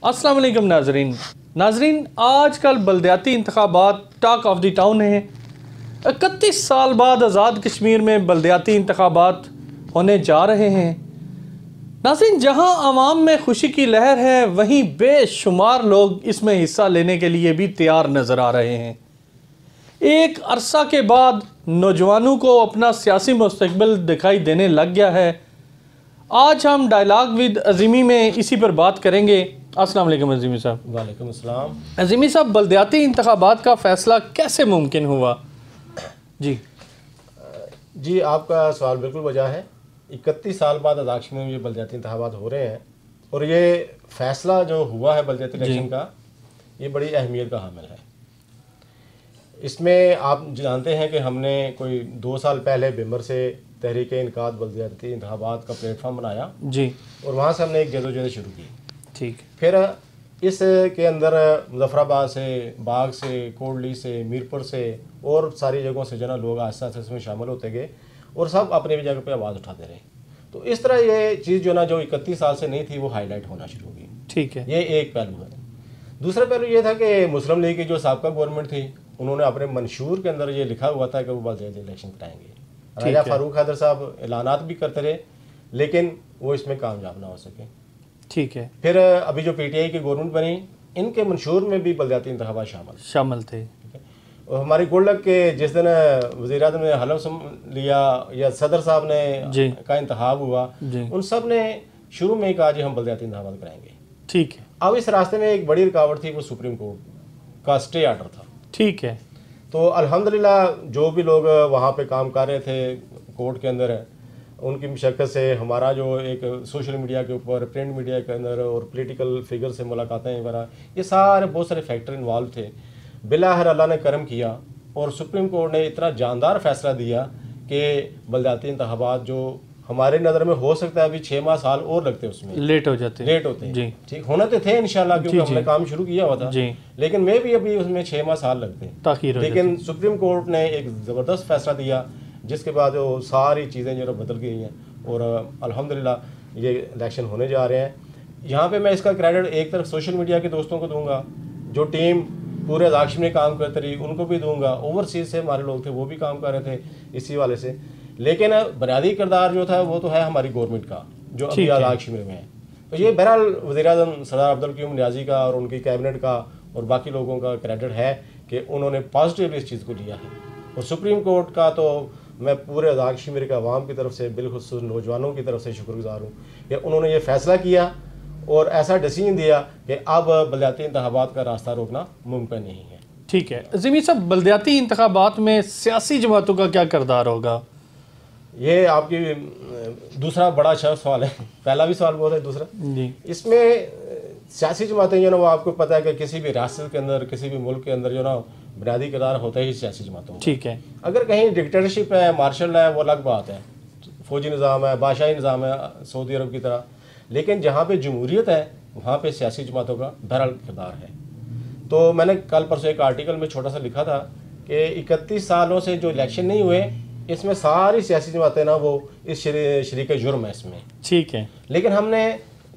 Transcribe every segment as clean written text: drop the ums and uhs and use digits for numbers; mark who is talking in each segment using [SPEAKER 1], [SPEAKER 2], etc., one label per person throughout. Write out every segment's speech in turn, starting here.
[SPEAKER 1] अस्सलाम वालेकुम नाजरीन, आजकल बलदियाती इंतखाबात टॉक ऑफ द टाउन है। 31 साल बाद आज़ाद कश्मीर में बलदियाती इंतखाबात होने जा रहे हैं। नाज़रीन, जहां आवाम में खुशी की लहर है, वहीं बेशुमार लोग इसमें हिस्सा लेने के लिए भी तैयार नज़र आ रहे हैं। एक अरसा के बाद नौजवानों को अपना सियासी मुस्तकबिल दिखाई देने लग गया है। आज हम डायलॉग विद अज़ीमी में इसी पर बात करेंगे। अस्सलाम वालेकुम अज़ीमी साहब।
[SPEAKER 2] वालेकुम अस्सलाम।
[SPEAKER 1] अज़ीमी साहब, बलदियाती इंतखाबात का फ़ैसला कैसे मुमकिन हुआ?
[SPEAKER 2] जी, आपका सवाल बिल्कुल वजह है। 31 साल बाद आज़ाद कश्मीर में ये बलदियाती इंतखाबात हो रहे हैं और ये फ़ैसला जो हुआ है बलदियाती इलेक्शन का, ये बड़ी अहमियत का हामिल है। इसमें आप जानते हैं कि हमने कोई 2 साल पहले बिमर से तहरीक इनकाद बलदियाती इंतखाबात का प्लेटफॉर्म बनाया जी, और वहाँ से हमने एक जदोजहद शुरू की। ठीक, फिर इसके अंदर मुजफ्फराबाद से, बाग से, कोटली से, मीरपुर से और सारी जगहों से जना लोग आहिस्ता आहिस्ता इसमें शामिल होते गए और सब अपनी जगह पे आवाज़ उठाते रहे। तो इस तरह ये चीज़ जो ना जो 31 साल से नहीं थी वो हाईलाइट होना शुरू होगी। ठीक है, ये एक पहलू है। दूसरा पहलू ये था कि मुस्लिम लीग की जो साबका गवर्नमेंट थी, उन्होंने अपने मंशूर के अंदर ये लिखा हुआ था कि वो बलदियाती इलेक्शन कराएंगे। राजा फारूक हैदर साहब ऐलानात भी करते रहे, लेकिन वो इसमें कामयाब ना हो सके। ठीक है, फिर अभी जो पीटीआई की गवर्नमेंट बनी, इनके मंशूर में भी बलदियाती इंतखाबात शामिल थे। और हमारी गुल्लक के जिस दिन वज़ीर आज़म ने हलफ लिया या सदर साहब ने का इंतखाब हुआ, उन सब ने शुरू में ही कहा जी हम बलदियाती इंतखाबात कराएंगे। ठीक है, अब इस रास्ते में एक बड़ी रुकावट थी, वो सुप्रीम कोर्ट का स्टे आर्डर था। ठीक है, तो अल्हम्दुलिल्लाह जो भी लोग वहाँ पे काम कर रहे थे कोर्ट के अंदर, उनकी मशक्क़त से हमारा जो एक सोशल मीडिया के ऊपर, प्रिंट मीडिया के अंदर और पॉलिटिकल फिगर से मुलाकातें वगैरह, ये सारे बहुत सारे फैक्टर इन्वॉल्व थे। बिलाखिर अल्लाह ने करम किया और सुप्रीम कोर्ट ने इतना जानदार फैसला दिया कि बलदियाती इंतखाबात जो हमारे नज़र में हो सकता है अभी 6 माह साल और लगते, उसमें लेट होते हैं। ठीक होने तो थे इंशाल्लाह, क्योंकि हमने काम शुरू किया हुआ था, लेकिन मैं भी अभी उसमें 6 माह साल लगते। लेकिन सुप्रीम कोर्ट ने एक ज़बरदस्त फैसला दिया, जिसके बाद वो सारी चीज़ें जो बदल गई हैं और अल्हम्दुलिल्लाह ये इलेक्शन होने जा रहे हैं। यहाँ पे मैं इसका क्रेडिट एक तरफ सोशल मीडिया के दोस्तों को दूंगा, जो टीम पूरे आज़ाद कश्मीर में काम करते रही, उनको भी दूंगा। ओवरसीज से हमारे लोग थे, वो भी काम कर रहे थे इसी वाले से। लेकिन बुनियादी किरदार जो था वो तो है हमारी गवर्नमेंट का, जो अभी आज़ाद कश्मीर में है। तो ये बहरहाल वज़ीर-ए-आज़म सरदार अब्दुल क़य्यूम नियाज़ी का और उनकी कैबिनेट का और बाकी लोगों का क्रेडिट है कि उन्होंने पॉजिटिवली इस चीज़ को लिया है। और सुप्रीम कोर्ट का तो मैं पूरे आज़ाद कश्मीर के अवाम की तरफ से, बिलखुसूस नौजवानों की तरफ से शुक्रगुजार हूँ कि उन्होंने ये फ़ैसला किया और ऐसा डिसीजन दिया कि अब बलदियाती इंतखाबात का रास्ता रोकना मुमकिन नहीं है। ठीक है, अज़ीमी साहब, बलदियाती इंतखाबात में सियासी जमातों का क्या किरदार होगा? ये आपकी दूसरा बड़ा अच्छा सवाल है। पहला भी सवाल बहुत है, दूसरा जी। इसमें सियासी जमातें जो ना, वो आपको पता है कि किसी भी रियासत के अंदर, किसी भी मुल्क के अंदर जो ना बुनियादी किरदार होता ही सियासी जमातों। ठीक है, अगर कहीं डिक्टेटरशिप है, मार्शल है, वो अलग बात है, फौजी निज़ाम है, बादशाही निज़ाम है सऊदी अरब की तरह। लेकिन जहाँ पे जमहूरियत है, वहाँ पे सियासी जमातों का बहरहाल किरदार है। तो मैंने कल परसों एक आर्टिकल में छोटा सा लिखा था कि 31 सालों से जो इलेक्शन नहीं हुए, इसमें सारी सियासी जमातें ना वो इस शरीक जुर्म है इसमें। ठीक है, लेकिन हमने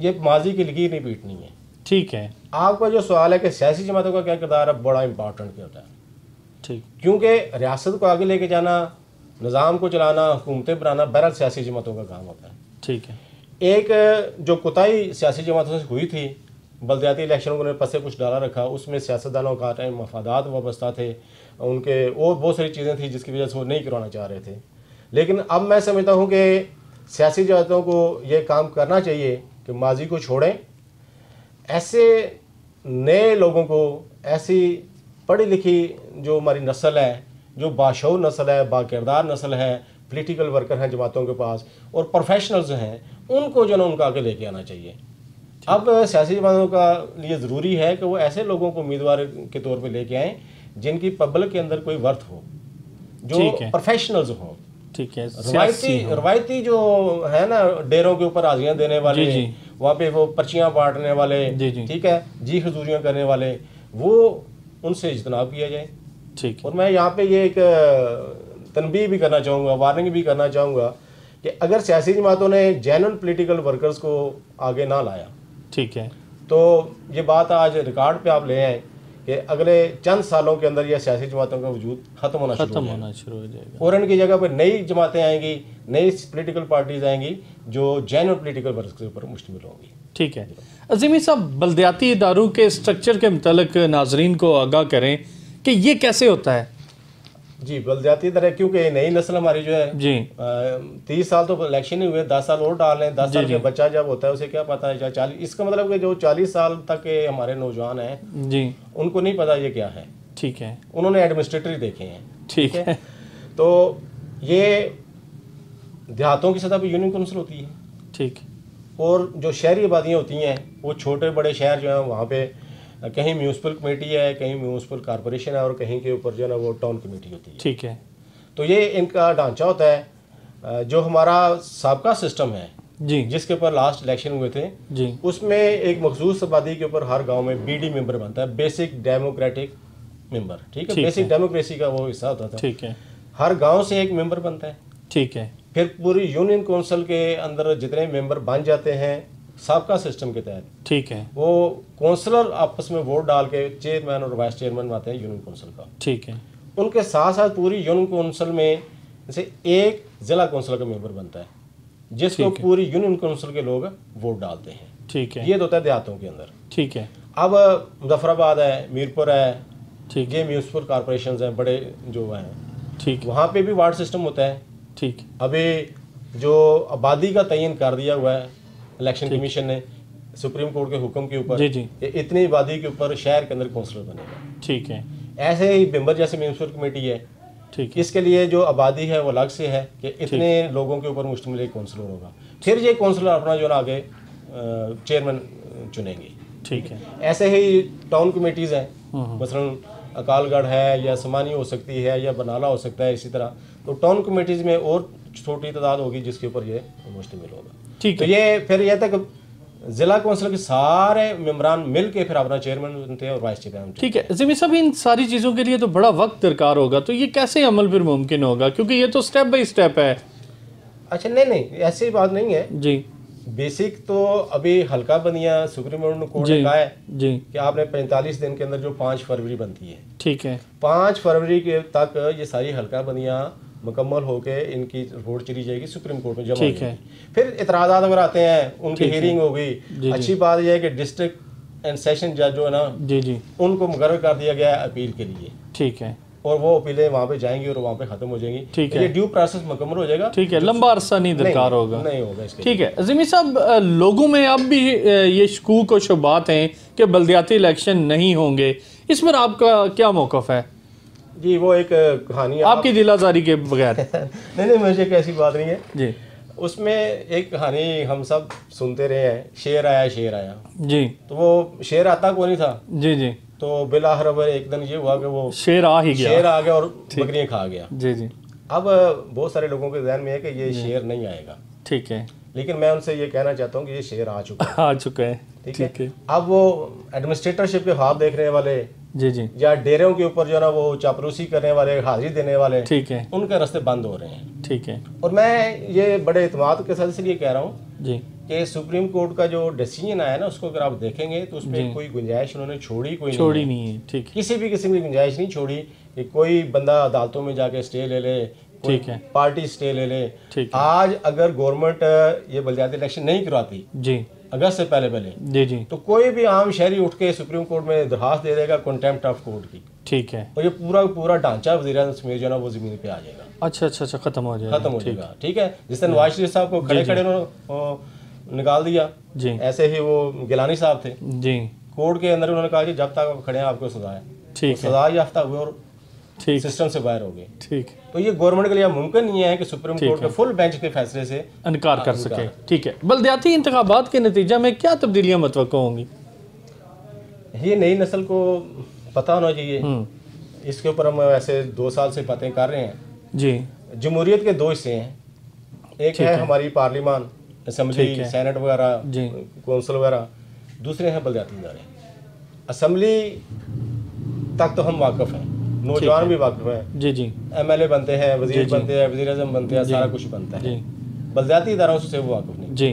[SPEAKER 2] ये माजी की लकीर नहीं पीटनी है। ठीक है, आपका जो सवाल है कि सियासी जमातों का क्या किरदार है, बड़ा इंपॉर्टेंट होता है। ठीक, क्योंकि रियासत को आगे लेके जाना, निज़ाम को चलाना, हुकूमतें बनाना, बहरहाल सियासी जमातों का काम होता है। ठीक है, एक जो कोताही सियासी जमातों से हुई थी, बलदियाती इलेक्शनों ने पसे कुछ डाला रखा, उसमें सियासतदानों का टाइम मफादात वाबस्ता थे, उनके और बहुत सारी चीज़ें थी जिसकी वजह से वो नहीं करवाना चाह रहे थे। लेकिन अब मैं समझता हूँ कि सियासी जमातों को ये काम करना चाहिए कि माजी को छोड़ें, ऐसे नए लोगों को, ऐसी पढ़ी लिखी जो हमारी नस्ल है, जो बाशऊर नस्ल है, बाकिरदार नस्ल है, पॉलिटिकल वर्कर हैं जमातों के पास और प्रोफेशनल्स हैं, उनको जो ना उनका आगे लेके आना चाहिए। अब सियासी जमातों का लिए ज़रूरी है कि वो ऐसे लोगों को उम्मीदवार के तौर पे लेके आएँ जिनकी पब्लिक के अंदर कोई वर्थ हो, जो प्रोफेशनल्स हों। ठीक है, रवायती जो है ना, डेरों के ऊपर हाजियाँ देने वाले, वहाँ पे वो पर्चियाँ बांटने वाले, ठीक है, जी हजूरियाँ करने वाले, वो उनसे इज्तनाब किया जाए। ठीक, और मैं यहाँ पे ये एक तनबीह भी करना चाहूँगा, वार्निंग भी करना चाहूँगा कि अगर सियासी जमातों ने जेन्युइन पॉलिटिकल वर्कर्स को आगे ना लाया, ठीक है, तो ये बात आज रिकॉर्ड पे आप ले आए कि अगले चंद सालों के अंदर यह सियासी जमातों का वजूद खत्म होना शुरू हो जाएगा और इनकी जगह पर नई जमातें आएंगी, नई पॉलिटिकल पार्टीज आएंगी जो जेन्युइन पॉलिटिकल वर्क के ऊपर मुश्तमिल होंगी।
[SPEAKER 1] ठीक है अज़ीमी साहब, बल्दियाती इदारों के स्ट्रक्चर के मुतालिक नाजरीन को आगाह करें कि ये कैसे होता है।
[SPEAKER 2] जी, बल्दियाती इदारे क्योंकि नई नस्ल हमारी जो है जी 30 साल तो इलेक्शन ही हुए, 10 साल और डाल लें, 10 साल का बच्चा जब होता है उसे क्या पता है 40, इसका मतलब कि जो 40 साल तक के हमारे नौजवान हैं जी उनको नहीं पता ये क्या है।
[SPEAKER 1] ठीक है,
[SPEAKER 2] उन्होंने एडमिनिस्ट्रेटर ही देखे हैं।
[SPEAKER 1] ठीक है,
[SPEAKER 2] तो ये देहातों की सतह पर यूनियन काउंसिल होती है। ठीक, और जो शहरी आबादियाँ होती हैं वो छोटे बड़े शहर जो हैं वहाँ पे कहीं म्यूनसिपल कमेटी है, कहीं म्यूनसिपल कॉर्पोरेशन है और कहीं के ऊपर जो है ना वो टाउन कमेटी होती है।
[SPEAKER 1] ठीक है,
[SPEAKER 2] तो ये इनका ढांचा होता है। जो हमारा साबका सिस्टम है जी जिसके ऊपर लास्ट इलेक्शन हुए थे जी, उसमें एक मखसूस आबादी के ऊपर हर गांव में बीडी मेंबर बनता है, बेसिक डेमोक्रेटिक मेंबर। ठीक है, बेसिक डेमोक्रेसी का वो हिस्सा होता था। ठीक है, हर गाँव से एक मेंबर बनता है। ठीक है, फिर पूरी यूनियन काउंसिल के अंदर जितने मेंबर बन जाते हैं साबका सिस्टम के तहत, ठीक है, वो काउंसलर आपस में वोट डाल के चेयरमैन और वाइस चेयरमैन आते हैं यूनियन काउंसिल का। ठीक है, उनके साथ साथ पूरी यूनियन काउंसिल में जैसे एक जिला काउंसिल का मेंबर बनता है जिसको पूरी यूनियन काउंसिल के लोग वोट डालते हैं। ठीक है, ये तो होता है देहातों के अंदर। ठीक है, अब मुजफ्फराबाद है, मीरपुर है, ठीक, ये म्यूनसिपल कॉर्पोरेशन हैं बड़े जो हैं, ठीक, वहाँ पे भी वार्ड सिस्टम होता है। ठीक, अभी जो आबादी का तयन कर दिया हुआ है इलेक्शन कमीशन ने सुप्रीम कोर्ट के हुक्म के ऊपर, इतनी आबादी के ऊपर शहर के अंदर काउंसलर बनेगा। ठीक है, ऐसे ही बिम्बर जैसे म्यूनसिपल कमेटी है, ठीक, इसके लिए जो आबादी है वो अलग से है कि इतने लोगों के ऊपर मुश्तमिल एक काउंसलर होगा। फिर ये काउंसलर अपना जो ना आगे चेयरमैन चुनेंगे। ठीक है, ऐसे ही टाउन कमेटीज़ हैं, मसलन अकालगढ़ है या समानी हो सकती है या बनाला हो सकता है, इसी तरह तो टाउन कमेटीज़ में और छोटी तादाद होगी जिसके ऊपर ये मुश्तमिल होगा। ठीक, तो ये फिर यह तक जिला काउंसिल के सारे मेंबरान मिल के फिर अपना चेयरमैन बनते हैं और वाइस चेयरमैन। ठीक है, ज़मीन साहब, इन सारी चीज़ों के लिए तो बड़ा वक्त दरकार होगा, तो ये कैसे अमल फिर मुमकिन होगा, क्योंकि ये तो स्टेप बाई स्टेप है। अच्छा, नहीं, ऐसी बात नहीं है जी। बेसिक तो अभी हल्का बंदियाँ सुप्रीम कोर्ट ने कहा है जी कि आपने 45 दिन के अंदर जो 5 फरवरी बनती है, ठीक है, 5 फरवरी के तक ये सारी हल्का बंदियाँ मुकम्मल होके इनकी रिपोर्ट चली जाएगी सुप्रीम कोर्ट में जमा हो जाएगी। फिर इतराज़ात अगर आते हैं उनकी हियरिंग होगी। अच्छी बात यह है कि डिस्ट्रिक्ट एंड सेशन जज जो है ना जी जी उनको मुकर्रर कर दिया गया है अपील के लिए। ठीक है, और वो अपीलें वहाँ पे जाएंगी और वहाँ पे खत्म हो जाएंगी। ठीक है, ये ड्यू प्रोसेस मुकम्मल हो जाएगा। ठीक है, लंबा अरसा नहीं दरकार होगा, नहीं होगा इसके। ठीक है, ज़मीन साहब, लोगों में अब भी ये शकूक और शुबात हैं कि बल्दियाती इलेक्शन नहीं होंगे, इस पर आपका क्या मौक़िफ़ है? जी, वो एक कहानी आपकी दिलाजारी के बगैर नहीं, मुझे एक ऐसी बात नहीं है जी। उसमें एक कहानी हम सब सुनते रहे हैं, शेर आया जी, तो वो शेर आता कौन नहीं था जी जी, तो बिलाहर एक दिन ये हुआ कि वो शेर आ गया और बकरियां खा गया जी जी। अब बहुत सारे लोगों के ज़हन में है कि ये शेर नहीं आएगा। ठीक है, लेकिन मैं उनसे ये कहना चाहता हूँ कि ये शेर आ चुका है। ठीक है, अब वो एडमिनिस्ट्रेटरशिप के ख्वाब देखने वाले जी जी या डेरों के ऊपर जो ना वो चापलूसी करने वाले, हाजिरी देने वाले, ठीक है, उनके रास्ते बंद हो रहे हैं। ठीक है, और मैं ये बड़े इत्मीनान के साथ इसलिए कह रहा हूँ जी कि सुप्रीम कोर्ट का जो डिसीजन आया ना उसको अगर आप देखेंगे तो उसमें कोई गुंजाइश उन्होंने छोड़ी नहीं है। ठीक, किसी भी किस्म की गुंजाइश नहीं छोड़ी कि कोई बंदा अदालतों में जाके स्टे ले ले, ठीक है, पार्टी स्टे ले ले। ठीक, आज अगर गवर्नमेंट ये बल्दियाती इलेक्शन नहीं करवाती जी अगस्त से पहले जी जी, तो कोई भी आम शहरी उठ के सुप्रीम कोर्ट में दरखास्त दे देगा कंटेम्प्ट ऑफ कोर्ट की। ठीक है, और ये पूरा ढांचा वज़ीर-ए-आज़म समेत जो है ना वो ज़मीन पे आ जाएगा। अच्छा, खत्म हो जाएगा। ठीक है, जिस तरह नवाज शरीफ साहब को खड़े उन्होंने निकाल दिया जी, ऐसे ही वो गिलानी साहब थे जी, कोर्ट के अंदर उन्होंने कहा कि जब तक आप खड़े हैं आपको सजा है। ठीक, सजा याफ्ता हुए और ठीक सिस्टम से बाहर हो गए। ठीक, तो ये गवर्नमेंट के लिए मुमकिन नहीं है कि सुप्रीम कोर्ट के फुल बेंच के फैसले से इनकार कर सके। ठीक है, बल्दियाती इंतखाबात के नतीजा में क्या तब्दीलियां मुतवक्को होंगी? ये नई नस्ल को पता होना चाहिए, इसके ऊपर हम ऐसे 2 साल से बातें कर रहे हैं जी। जमहूरियत के 2 हिस्से हैं, एक है हमारी पार्लियामान, असम्बली, सेनेट वगैरह, कौंसिल वगैरह, दूसरे हैं बल्दियाती इदारे। असम्बली तक तो हम वाकिफ हैं, नौजवान भी वाकिफ हैं जी जी, MLA बनते हैं, वजीर बनते हैं, वज़ीर-ए-आज़म बनते हैं, सारा कुछ बनता है। बल्दियाती इदारों से वो वाकिफ नहीं जी।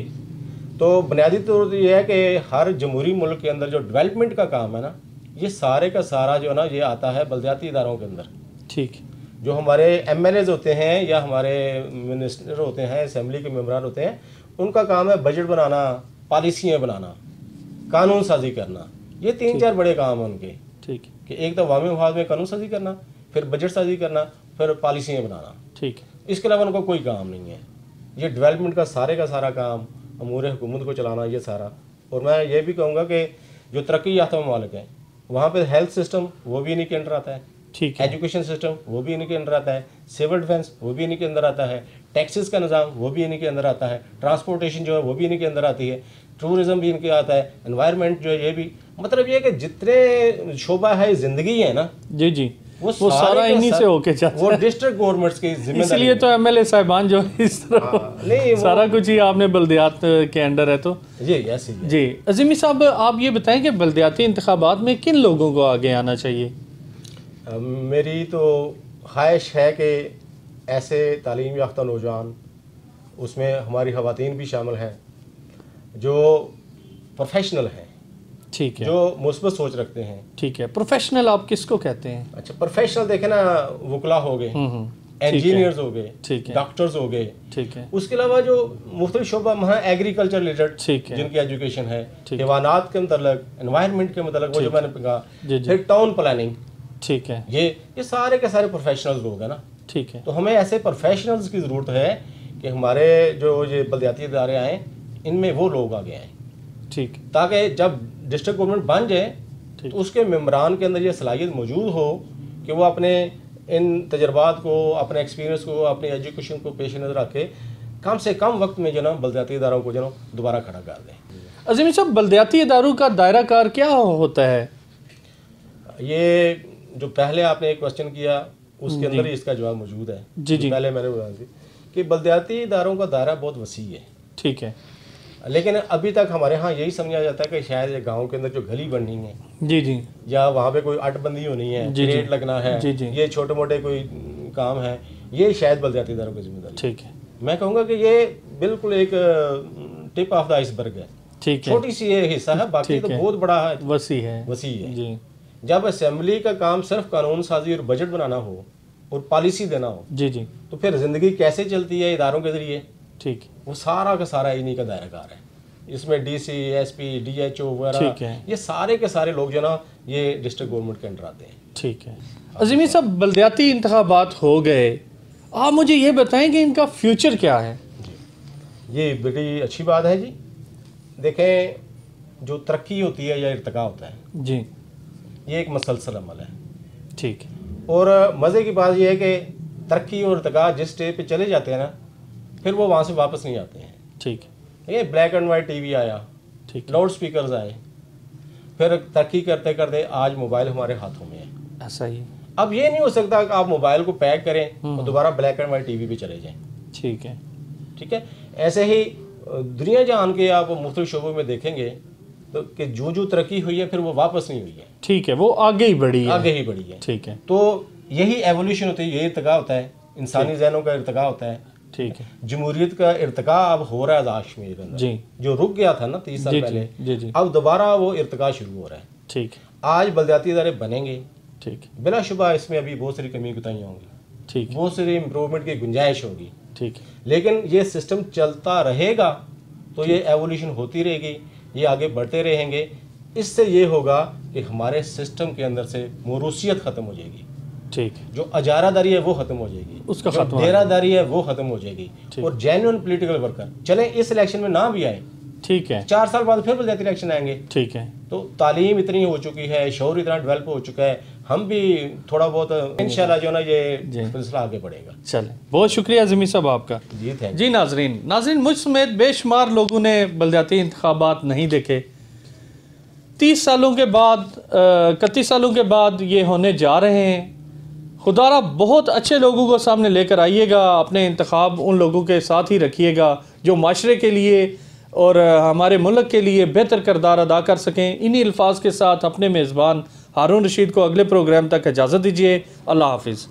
[SPEAKER 2] तो बुनियादी तौर पर यह है कि हर जमहूरी मुल्क के अंदर जो डेवलपमेंट का काम है ना, ये सारे का सारा जो है ना, ये आता है बलदियाती इदारों के अंदर।
[SPEAKER 1] ठीक।
[SPEAKER 2] जो हमारे MLAs होते हैं या हमारे मिनिस्टर होते हैं, असेंबली के मेम्बरान होते हैं, उनका काम है बजट बनाना, पॉलिसियाँ बनाना, कानून साजी करना। ये 3-4 बड़े काम हैं उनके।
[SPEAKER 1] ठीक।
[SPEAKER 2] कि एक तो अवामी मफाद में कानून साजी करना, फिर बजट साजी करना, फिर पॉलिसियाँ बनाना।
[SPEAKER 1] ठीक। इसके
[SPEAKER 2] अलावा उनका कोई काम नहीं है। ये डेवलपमेंट का सारा काम, अमूर हुकूमत को चलाना, ये सारा। और मैं ये भी कहूँगा कि जो तरक्की याफ्ता ममालिक हैं, वहाँ पे हेल्थ सिस्टम वो भी इन्हीं के अंडर आता है।
[SPEAKER 1] ठीक है।
[SPEAKER 2] एजुकेशन सिस्टम वो भी इन्हीं के अंदर आता है, सिविल डिफेंस वो भी इन्हीं के अंदर आता है, टैक्सेस का निज़ाम वो भी इन्हीं के अंदर आता है, ट्रांसपोर्टेशन जो है वो भी इन्हीं के अंदर आती है, टूरिज़म भी इनके आता है, एनवायरनमेंट जो है ये भी। मतलब ये कि जितने शोबा है ज़िंदगी है ना,
[SPEAKER 1] जी वो सारा इन्हीं से होके जाता है।
[SPEAKER 2] वो डिस्ट्रिक्ट गवर्नमेंट्स की जिम्मेदारी।
[SPEAKER 1] इसलिए तो MLA साहिबान जो इस तरह नहीं सारा कुछ ही आपने बल्दियात के अंडर है। तो जी अज़ीमी साहब, आप ये बताएं कि बल्दियाती इंतखाबात में किन लोगों को आगे आना चाहिए?
[SPEAKER 2] मेरी तो ख्वाहिश है कि ऐसे तालीम याफ्ता नौजवान, उसमें हमारी ख़वातीन भी शामिल हैं, जो प्रोफेशनल हैं। ठीक है। जो मुस्बत सोच रखते हैं।
[SPEAKER 1] ठीक है। प्रोफेशनल आप किसको कहते हैं?
[SPEAKER 2] अच्छा, प्रोफेशनल देखे ना, वकला हो गए, इंजीनियर्स हो गए, ठीक है, डॉक्टर्स हो गए, ठीक है। उसके अलावा जो मुख्तलिफ शोबा वहाँ एग्रीकल्चर रिलेटेड जिनकी एजुकेशन है, हैवानात के मतलब, एनवायरनमेंट के मतलब, वो जो मैंने कहा, फिर टाउन प्लानिंग, ठीक है, ये सारे के सारे प्रोफेशनल्स लोग हैं ना। ठीक है। तो हमें ऐसे प्रोफेशनल्स की ज़रूरत है कि हमारे जो ये बल्दियाती इदारे आएँ, इनमें वो लोग आगे आएँ। ठीक। ताकि जब डिस्ट्रिक्ट गवर्नमेंट बन जाए तो उसके मेम्बरान के अंदर ये सलाहियत मौजूद हो कि वो अपने इन तजर्बात को, अपने एक्सपीरियंस को, अपनी एजुकेशन को पेश नज़र रख के कम से कम वक्त में जो ना बल्दियाती इदारों को जो दोबारा खड़ा कर दें।
[SPEAKER 1] अज़ीम साहब, बल्दियाती इदारों का दायरा कार क्या होता है?
[SPEAKER 2] ये जो पहले आपने एक क्वेश्चन किया उसके अंदर ही इसका जवाब मौजूद है। जी। पहले मैंने बोला कि बल्दियाती इदारों का दायरा बहुत वसी है। ठीक है। लेकिन अभी तक हमारे यहाँ यही समझा जाता है कि शायद ये गांव के अंदर जो गली बननी है, जी, या वहाँ पे कोई अटबंदी होनी है, रेट लगना है, ये छोटे मोटे कोई काम है, ये शायद बल्दियाती इदारों की जिम्मेदारी। ठीक है। मैं कहूँगा कि ये बिल्कुल एक टिप ऑफ द आइसबर्ग है। ठीक है। छोटी सी ये हिस्सा है, बाकी तो बहुत बड़ा है, वसी है। जी। जब असेंबली का काम सिर्फ कानून साजी और बजट बनाना हो और पॉलिसी देना हो, जी, तो फिर जिंदगी कैसे चलती है इदारों के जरिए? ठीक। वो सारा का सारा इन्हीं का दायराकार है। इसमें DC, SP, DHO वगैरह, ये सारे के सारे लोग जो ना, ये डिस्ट्रिक्ट गवर्नमेंट के अंडर आते हैं। ठीक है।
[SPEAKER 1] अज़ीमी साहब, बल्दियाती इंतखाबात हो गए, आप मुझे ये बताएं कि इनका फ्यूचर क्या है?
[SPEAKER 2] ये बड़ी अच्छी बात है जी। देखें, जो तरक्की होती है या इर्तिका होता है जी, ये एक मसलसल अमल है। ठीक। और मज़े की बात यह है कि तरक्की और इर्तिका जिस स्टेज पे चले जाते हैं ना, फिर वो वहाँ से वापस नहीं आते हैं। ठीक। ये ब्लैक एंड वाइट TV आया, ठीक, लाउड स्पीकर्स आए, फिर तरक्की करते करते आज मोबाइल हमारे हाथों में है। ऐसा ही। अब ये नहीं हो सकता कि आप मोबाइल को पैक करें और दोबारा ब्लैक एंड वाइट TV पे चले जाएं। ठीक है। ठीक है। ऐसे ही दुनिया जहान के आप मुख्तलिफ शोबों में देखेंगे तो कि जो तरक्की हुई है फिर वो वापस नहीं हुई है। ठीक है। वो आगे ही बढ़ी है। ठीक है। तो यही एवोल्यूशन होती है, यही इर्तिका होता है, इंसानी ज़हनों का इर्तिका होता है। ठीक है। जमहूरियत का इर्तिका अब हो रहा है आज़ाद कश्मीर के अंदर। जी। जो रुक गया था ना 30 साल पहले, जी, अब दोबारा वो इर्तिका शुरू हो रहा है। ठीक। आज बल्दियाती इदारे बनेंगे। ठीक। बिलाशुबा इसमें अभी बहुत सारी कमी कुताहियाँ होंगी। ठीक। बहुत सारी इम्प्रूवमेंट की गुंजाइश होगी। ठीक। लेकिन ये सिस्टम चलता रहेगा तो ये एवोल्यूशन होती रहेगी, ये आगे बढ़ते रहेंगे। इससे ये होगा कि हमारे सिस्टम के अंदर से मोरूसियत ख़त्म हो जाएगी। ठीक। जो अजारादारी है वो खत्म हो जाएगी, उसका जो डेरादारी है वो खत्म हो जाएगी, और जेन्युइन पॉलिटिकल वर्कर चले इस इलेक्शन में ना भी आए, ठीक है, 4 साल बाद फिर बल्दियाती इलेक्शन आएंगे। ठीक है। तो तालीम इतनी हो चुकी है, शऊर इतना डेवलप हो चुका है, हम भी थोड़ा बहुत इंशाल्लाह जो ना ये सिलसिला आगे बढ़ेगा। चले, बहुत शुक्रिया अज़ीमी साहब आपका। जी थैंक। जी नाज़रीन, मुझ समेत बेशुमार लोगों ने बल्दियाती इंतखाबात नहीं देखे। 30 सालों के बाद 31 सालों के बाद ये होने जा रहे हैं। खुदारा बहुत अच्छे लोगों को सामने लेकर आइएगा, अपने इंतखाब उन लोगों के साथ ही रखिएगा जो माशरे के लिए और हमारे मुल्क के लिए बेहतर किरदार अदा कर सकें। इन्हीं अल्फाज के साथ अपने मेज़बान हारून रशीद को अगले प्रोग्राम तक इजाज़त दीजिए। अल्लाह हाफिज़।